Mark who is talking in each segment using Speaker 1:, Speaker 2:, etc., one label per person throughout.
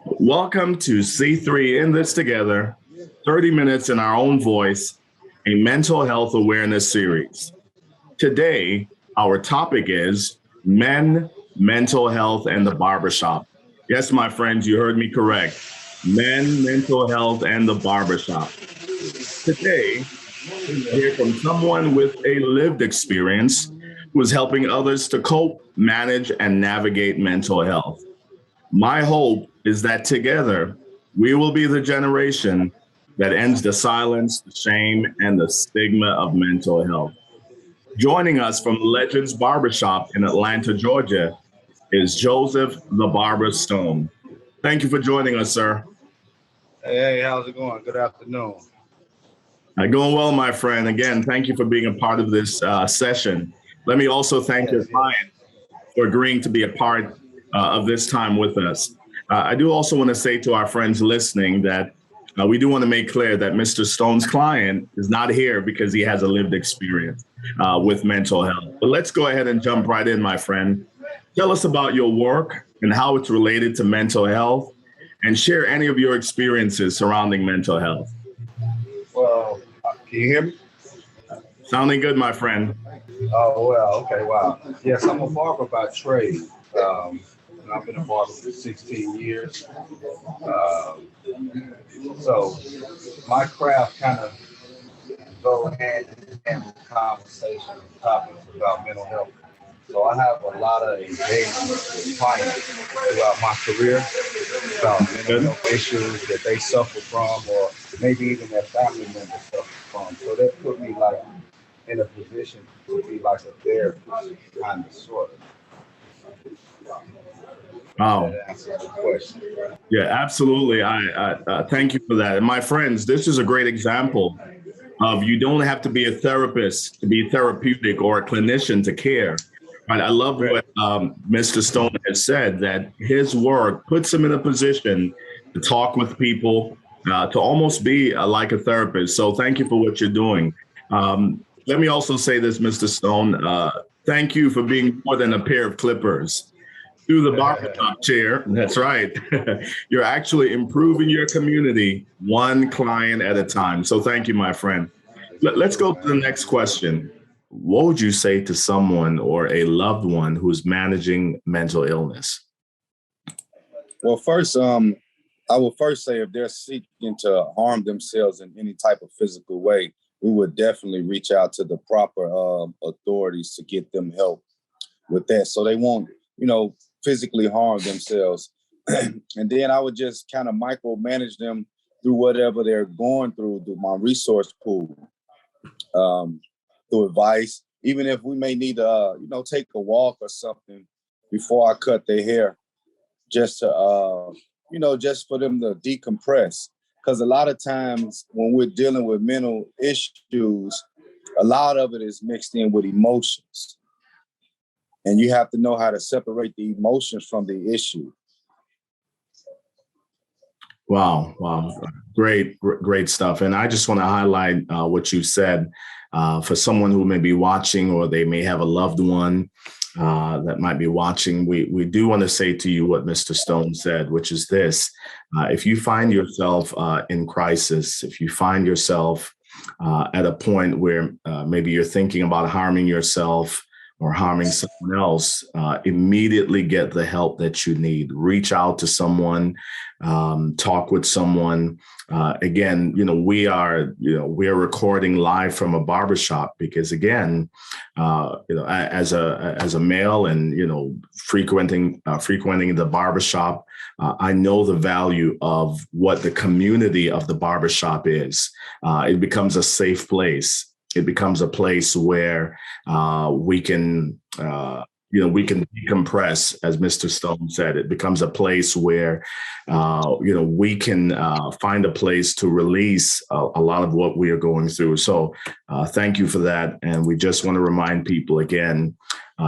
Speaker 1: Welcome to C3 In This Together, 30 minutes in our own voice, a mental health awareness series. Today, our topic is men, mental health, and the barbershop. Yes, my friends, you heard me correct. Men, mental health, and the barbershop. Today, we're going to hear from someone with a lived experience who is helping others to cope, manage, and navigate mental health. My hope is that together we will be the generation that ends the silence, the shame, and the stigma of mental health. Joining us from Legends Barbershop in Atlanta, Georgia, is Joseph the Barber Stone. Thank you for joining us, sir.
Speaker 2: Hey, how's it going? Good afternoon.
Speaker 1: Going well, my friend. Again, thank you for being a part of this session. Let me also thank your client for agreeing to be a part of this time with us. I do also want to say to our friends listening that we do want to make clear that Mr. Stone's client is not here because he has a lived experience with mental health. But let's go ahead and jump right in, my friend. Tell us about your work and how it's related to mental health, and share any of your experiences surrounding mental health.
Speaker 2: Well, can you hear me?
Speaker 1: Sounding good, my friend.
Speaker 2: Oh, well, okay, wow. Yes, I'm a barber by trade. And I've been a barber for 16 years. So my craft kind of go hand in hand with conversation and topics about mental health. So I have a lot of engagement with clients throughout my career about mental health issues that they suffer from, or maybe even their family members suffer from. So that put me like in a position to be like a therapist, kind of, sort of.
Speaker 1: Wow.
Speaker 2: That answers the question.
Speaker 1: Yeah, absolutely. I thank you for that. And my friends, this is a great example of you don't have to be a therapist to be therapeutic or a clinician to care. Right? I love what Mr. Stone has said, that his work puts him in a position to talk with people, to almost be like a therapist. So thank you for what you're doing. Let me also say this, Mr. Stone. Thank you for being more than a pair of clippers through the barbershop chair. That's right. You're actually improving your community one client at a time. So thank you, my friend. Let's go to the next question. What would you say to someone or a loved one who's managing mental illness?
Speaker 3: Well, first, I will first say if they're seeking to harm themselves in any type of physical way, we would definitely reach out to the proper authorities to get them help with that, so they won't, physically harm themselves. And then I would just kind of micromanage them through whatever they're going through my resource pool, through advice, even if we may need to, take a walk or something before I cut their hair, just to, just for them to decompress. Because a lot of times when we're dealing with mental issues, a lot of it is mixed in with emotions. And you have to know how to separate the emotions from the issue.
Speaker 1: Wow. Great stuff. And I just want to highlight what you said for someone who may be watching, or they may have a loved one that might be watching. We do want to say to you what Mr. Stone said, which is this. If you find yourself in crisis, if you find yourself at a point where maybe you're thinking about harming yourself or harming someone else, immediately get the help that you need. Reach out to someone, talk with someone. Again, we are recording live from a barbershop because, again, as a male and frequenting the barbershop, I know the value of what the community of the barbershop is. It becomes a safe place. It becomes a place where we can decompress, as Mr. Stone said. It becomes a place where, we can find a place to release a lot of what we are going through. So thank you for that. And we just want to remind people again,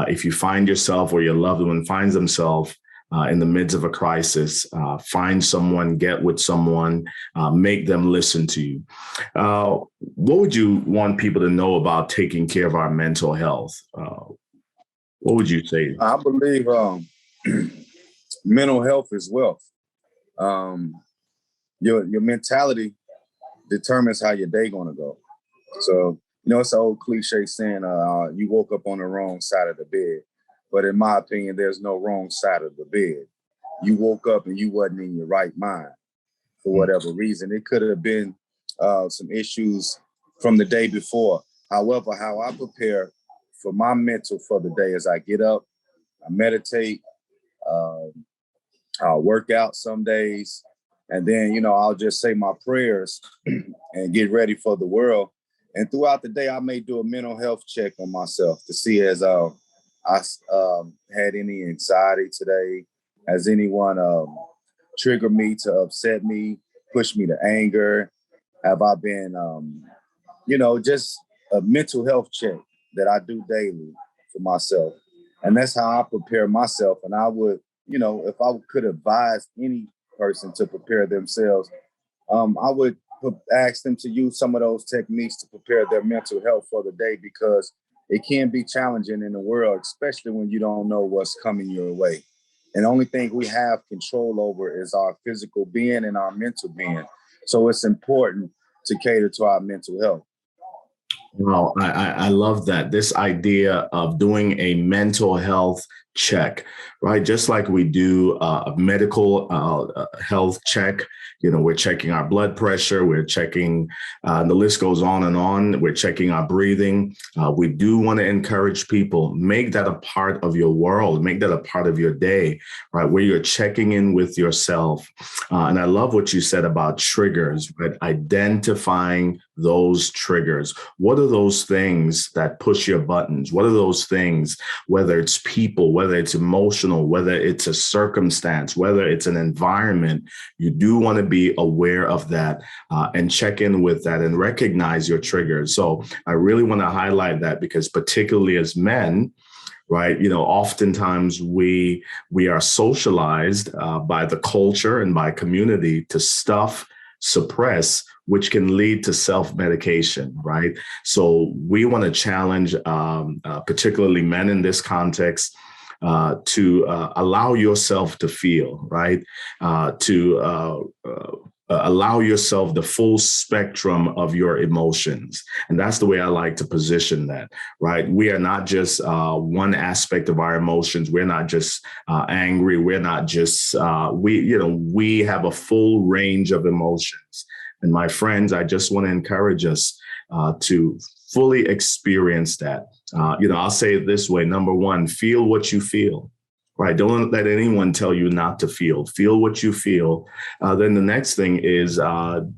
Speaker 1: if you find yourself or your loved one finds themselves in the midst of a crisis, find someone, get with someone, make them listen to you. What would you want people to know about taking care of our mental health? What would you say?
Speaker 3: I believe mental health is wealth. Your mentality determines how your day gonna go. So, it's an old cliche saying, you woke up on the wrong side of the bed. But in my opinion, there's no wrong side of the bed. You woke up and you wasn't in your right mind for whatever reason. It could have been some issues from the day before. However, how I prepare for my mental for the day is I get up, I meditate, I'll work out some days, and then, I'll just say my prayers and get ready for the world. And throughout the day, I may do a mental health check on myself to see as I had any anxiety today. Has anyone triggered me to upset me, push me to anger? Have I been, just a mental health check that I do daily for myself. And that's how I prepare myself. And I would, if I could advise any person to prepare themselves, I would ask them to use some of those techniques to prepare their mental health for the day, because it can be challenging in the world, especially when you don't know what's coming your way. And the only thing we have control over is our physical being and our mental being. So it's important to cater to our mental health.
Speaker 1: Well, I love that. This idea of doing a mental health check, right? Just like we do a medical health check. We're checking our blood pressure. We're checking, the list goes on and on. We're checking our breathing. We do want to encourage people, make that a part of your world, make that a part of your day, right? Where you're checking in with yourself. And I love what you said about triggers, right? Identifying those triggers. What are those things that push your buttons? What are those things, whether it's people, whether it's emotional, whether it's a circumstance, whether it's an environment, you do want to be aware of that and check in with that and recognize your triggers. So I really want to highlight that, because particularly as men, right, oftentimes we are socialized by the culture and by community to stuff, suppress, which can lead to self-medication, right? So we want to challenge particularly men in this context to allow yourself to feel, right? To allow yourself the full spectrum of your emotions. And that's the way I like to position that, right? We are not just one aspect of our emotions. We're not just angry. We're not just, we have a full range of emotions. And my friends, I just want to encourage us to fully experience that. I'll say it this way. Number one, feel what you feel, right? Don't let anyone tell you not to feel. Feel what you feel. Then the next thing is, talk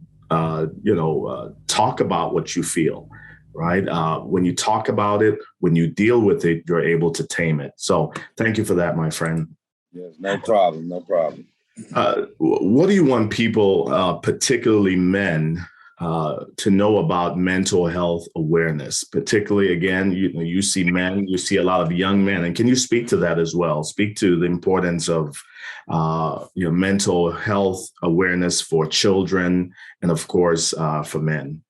Speaker 1: about what you feel, right? When you talk about it, when you deal with it, you're able to tame it. So thank you for that, my friend.
Speaker 3: Yes, no problem. No problem.
Speaker 1: What do you want people, particularly men, to know about mental health awareness? Particularly, again, you see men, you see a lot of young men, and can you speak to that as well? Speak to the importance of mental health awareness for children, and of course for men.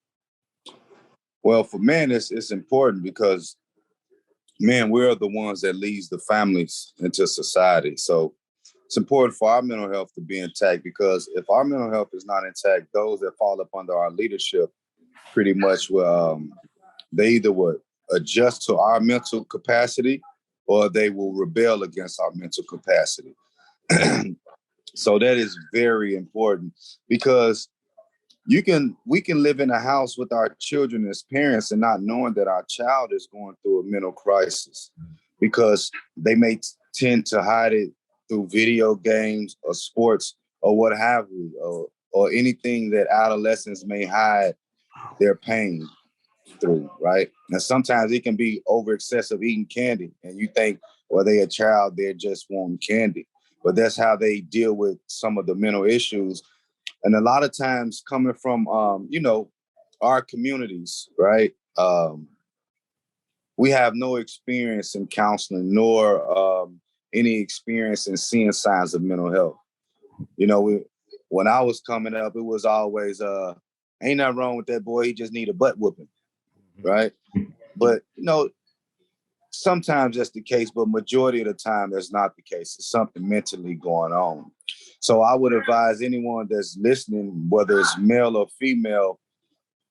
Speaker 3: Well, for men, it's important because, man, we're the ones that leads the families into society. So it's important for our mental health to be intact, because if our mental health is not intact, those that fall up under our leadership pretty much will, they either would adjust to our mental capacity or they will rebel against our mental capacity. So that is very important, because we can live in a house with our children as parents and not knowing that our child is going through a mental crisis, because they may tend to hide it through video games or sports or what have you, or anything that adolescents may hide their pain through, right? And sometimes it can be over excessive eating candy, and you think, well, they're a child, they're just wanting candy. But that's how they deal with some of the mental issues. And a lot of times coming from, our communities, right? We have no experience in counseling, nor any experience in seeing signs of mental health. When I was coming up, it was always, ain't nothing wrong with that boy. He just need a butt whooping, right? But, sometimes that's the case, but majority of the time, that's not the case. It's something mentally going on. So I would advise anyone that's listening, whether it's male or female,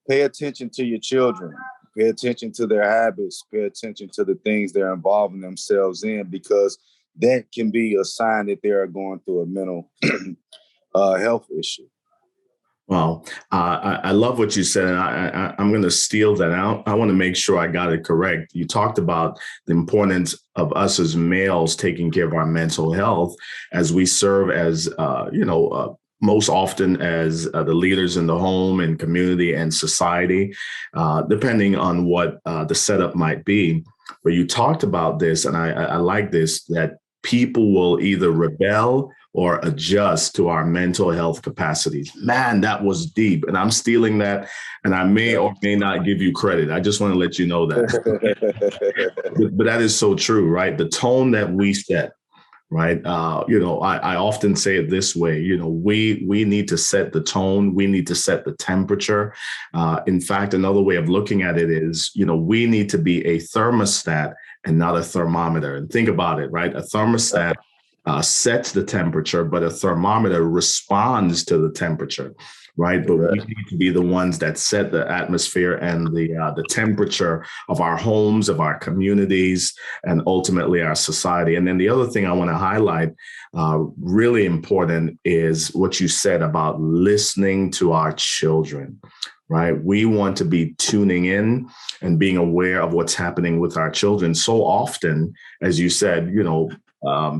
Speaker 3: pay attention to your children. Pay attention to their habits. Pay attention to the things they're involving themselves in, because that can be a sign that they are going through a mental health issue.
Speaker 1: Well, I love what you said, and I'm going to steal that out. I want to make sure I got it correct. You talked about the importance of us as males taking care of our mental health as we serve as, most often as the leaders in the home and community and society, depending on what the setup might be. But you talked about this, and I like this, that people will either rebel or adjust to our mental health capacities. Man, that was deep. And I'm stealing that. And I may or may not give you credit. I just want to let you know that. But that is so true, right? The tone that we set, right? I often say it this way, we need to set the tone. We need to set the temperature. In fact, another way of looking at it is, we need to be a thermostat and not a thermometer. And think about it, right? A thermostat sets the temperature, but a thermometer responds to the temperature, right? But we need to be the ones that set the atmosphere and the temperature of our homes, of our communities, and ultimately our society. And then the other thing I want to highlight, really important, is what you said about listening to our children. Right. We want to be tuning in and being aware of what's happening with our children. So often, as you said,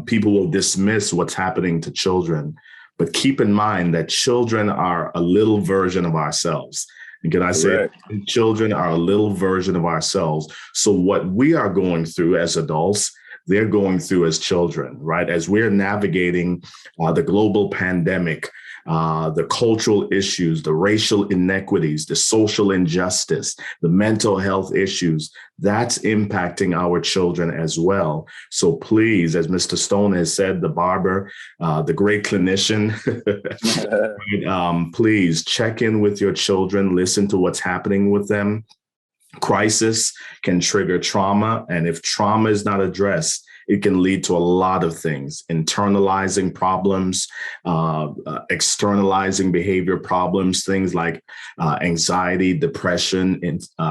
Speaker 1: people will dismiss what's happening to children, but keep in mind that children are a little version of ourselves. And can I say children are a little version of ourselves? So what we are going through as adults, they're going through as children, right? As we're navigating the global pandemic, the cultural issues, the racial inequities, the social injustice, the mental health issues, that's impacting our children as well. So please, as Mr. Stone has said, the barber, the great clinician, please check in with your children, listen to what's happening with them. Crisis can trigger trauma, and if trauma is not addressed, it can lead to a lot of things: internalizing problems, externalizing behavior problems, things like anxiety, depression,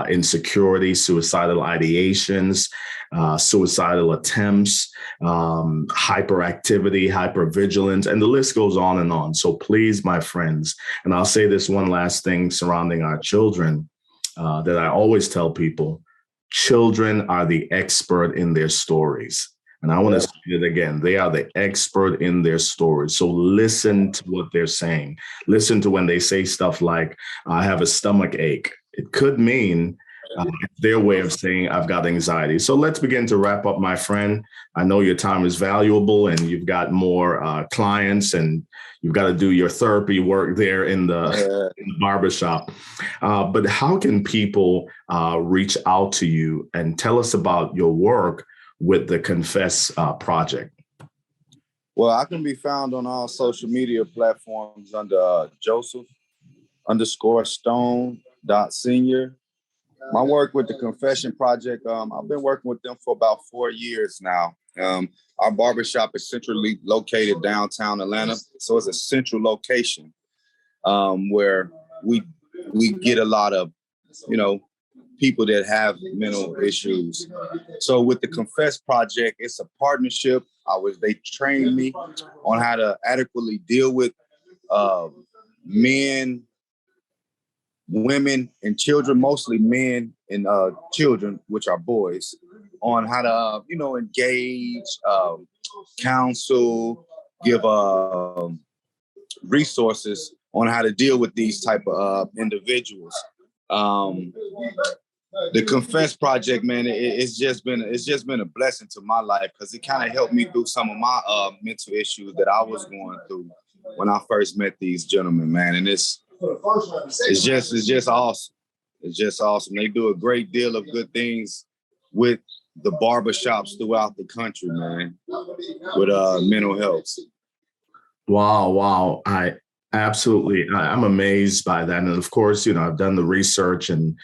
Speaker 1: insecurity, suicidal ideations, suicidal attempts, hyperactivity, hypervigilance, and the list goes on and on. So please, my friends, and I'll say this one last thing surrounding our children, that I always tell people: children are the expert in their stories. And I want to say it again. They are the expert in their stories. So listen to what they're saying. Listen to when they say stuff like, I have a stomach ache. It could mean their way of saying, I've got anxiety. So let's begin to wrap up, my friend. I know your time is valuable and you've got more clients and you've got to do your therapy work there in the barbershop. But how can people reach out to you and tell us about your work with the Confess Project?
Speaker 3: Well, I can be found on all social media platforms under Joseph_Stone.Senior. My work with the Confession Project, I've been working with them for about 4 years now. Our barbershop is centrally located downtown Atlanta. So it's a central location where we get a lot of, people that have mental issues. So with the Confess Project, it's a partnership. They trained me on how to adequately deal with men, women, and children, mostly men and children, which are boys, on how to, engage, counsel, give resources on how to deal with these type of individuals. The Confess Project, man, it's just been a blessing to my life because it kind of helped me through some of my mental issues that I was going through when I first met these gentlemen, man. And it's just awesome. It's just awesome. They do a great deal of good things with the barbershops throughout the country, man, with mental health.
Speaker 1: Wow. I'm amazed by that. And of course, I've done the research and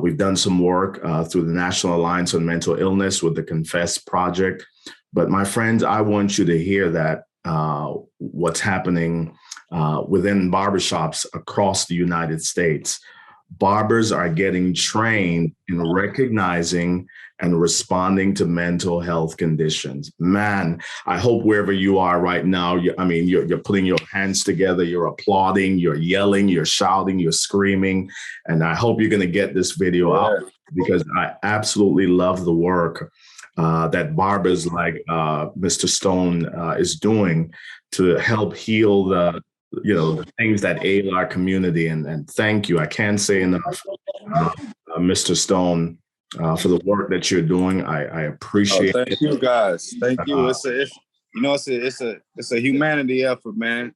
Speaker 1: we've done some work through the National Alliance on Mental Illness with the Confess Project. But my friends, I want you to hear that what's happening within barbershops across the United States. Barbers are getting trained in recognizing and responding to mental health conditions. Man, I hope wherever you are right now, you're putting your hands together, you're applauding, you're yelling, you're shouting, you're screaming. And I hope you're going to get this video out, because I absolutely love the work that barbers like Mr. Stone is doing to help heal the things that ail our community. And thank you. I can't say enough, Mr. Stone, for the work that you're doing. I appreciate it.
Speaker 3: Thank you, guys. Thank you. It's a humanity effort, man.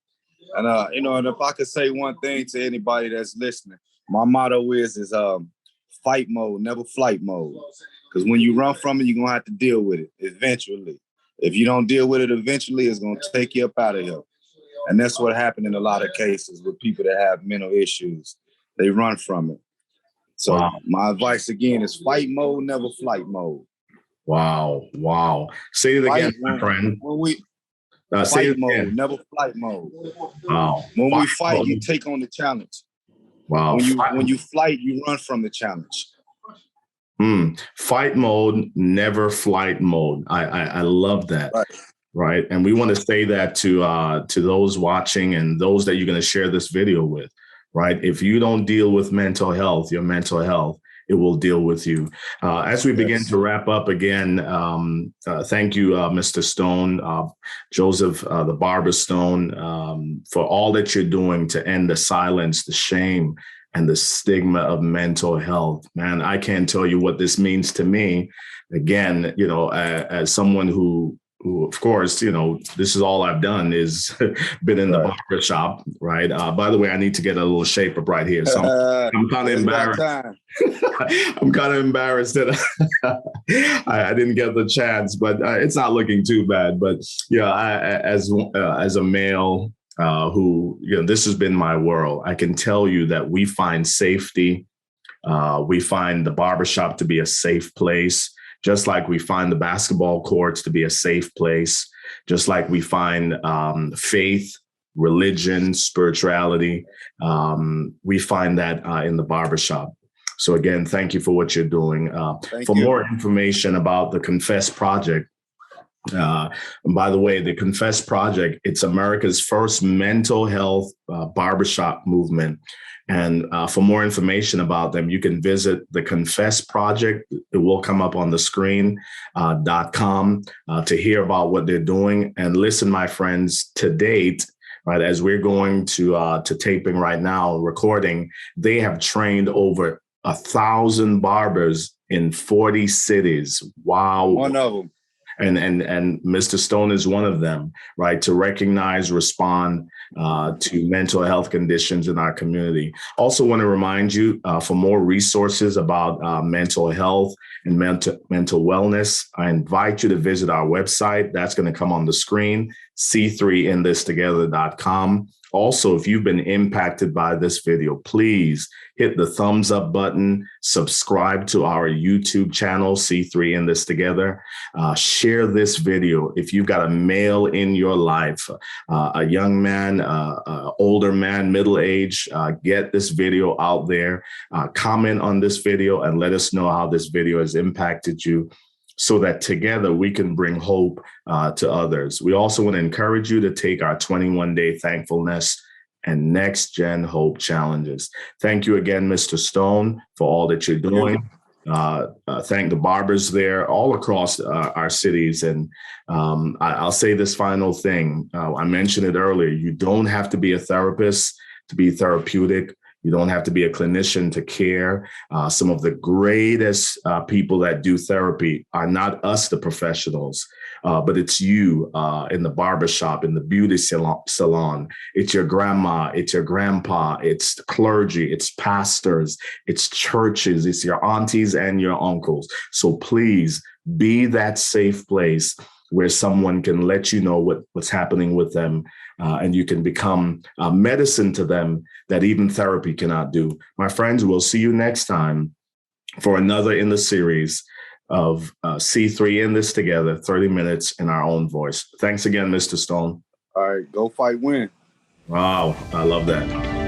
Speaker 3: And and if I could say one thing to anybody that's listening, my motto is fight mode, never flight mode. Because when you run from it, you're gonna have to deal with it eventually. If you don't deal with it eventually, it's gonna take you up out of here. And that's what happened in a lot of cases with people that have mental issues. They run from it. So My advice again is fight mode, never flight mode.
Speaker 1: Wow. Say it again, my friend.
Speaker 3: Fight mode, never flight mode.
Speaker 1: Wow.
Speaker 3: When we fight, you take on the challenge.
Speaker 1: Wow.
Speaker 3: When you flight, you run from the challenge.
Speaker 1: Fight mode, never flight mode. I love that. Right. And we want to say that to those watching and those that you're going to share this video with. Right. If you don't deal with mental health, your mental health, it will deal with you. As we begin to wrap up again, thank you, Mr. Stone, Joseph, the Barber Stone, for all that you're doing to end the silence, the shame, and the stigma of mental health. Man, I can't tell you what this means to me. Again, as someone who, of course, this is all I've done is been in the barbershop, right? By the way, I need to get a little shape up right here. So I'm kind of embarrassed. I'm kind of embarrassed that I didn't get the chance, but it's not looking too bad. But as a male who, this has been my world, I can tell you that we find safety. We find the barbershop to be a safe place. Just like we find the basketball courts to be a safe place, just like we find faith, religion, spirituality, we find that in the barbershop. So again, thank you for what you're doing. More information about the Confess Project, and by the way, the Confess Project, it's America's first mental health barbershop movement. And for more information about them, you can visit the Confess Project. It will come up on the screen, .com to hear about what they're doing. And listen, my friends, to date, right, as we're going to taping right now, recording, they have trained over 1,000 barbers in 40 cities. Wow.
Speaker 3: One of them.
Speaker 1: And Mr. Stone is one of them, right, to recognize, respond to mental health conditions in our community. Also want to remind you, for more resources about mental health and mental wellness, I invite you to visit our website. That's going to come on the screen, c3inthistogether.com. Also, if you've been impacted by this video, please hit the thumbs up button, subscribe to our YouTube channel, C3 in This Together. Share this video. If you've got a male in your life, a young man, older man, middle age, get this video out there. Comment on this video and let us know how this video has impacted you, so that together we can bring hope to others. We also want to encourage you to take our 21-day Thankfulness and NextGen Hope Challenges. Thank you again, Mr. Stone, for all that you're doing. Thank the barbers there all across our cities. And I'll say this final thing. I mentioned it earlier. You don't have to be a therapist to be therapeutic. You don't have to be a clinician to care. Some of the greatest people that do therapy are not us, the professionals, but it's you in the barbershop, in the beauty salon. It's your grandma, it's your grandpa, it's the clergy, it's pastors, it's churches, it's your aunties and your uncles. So please be that safe place where someone can let you know what's happening with them, and you can become medicine to them that even therapy cannot do. My friends, we'll see you next time for another in the series of C3 in This Together, 30 minutes in our own voice. Thanks again, Mr. Stone.
Speaker 3: All right, go fight, win.
Speaker 1: Wow, I love that.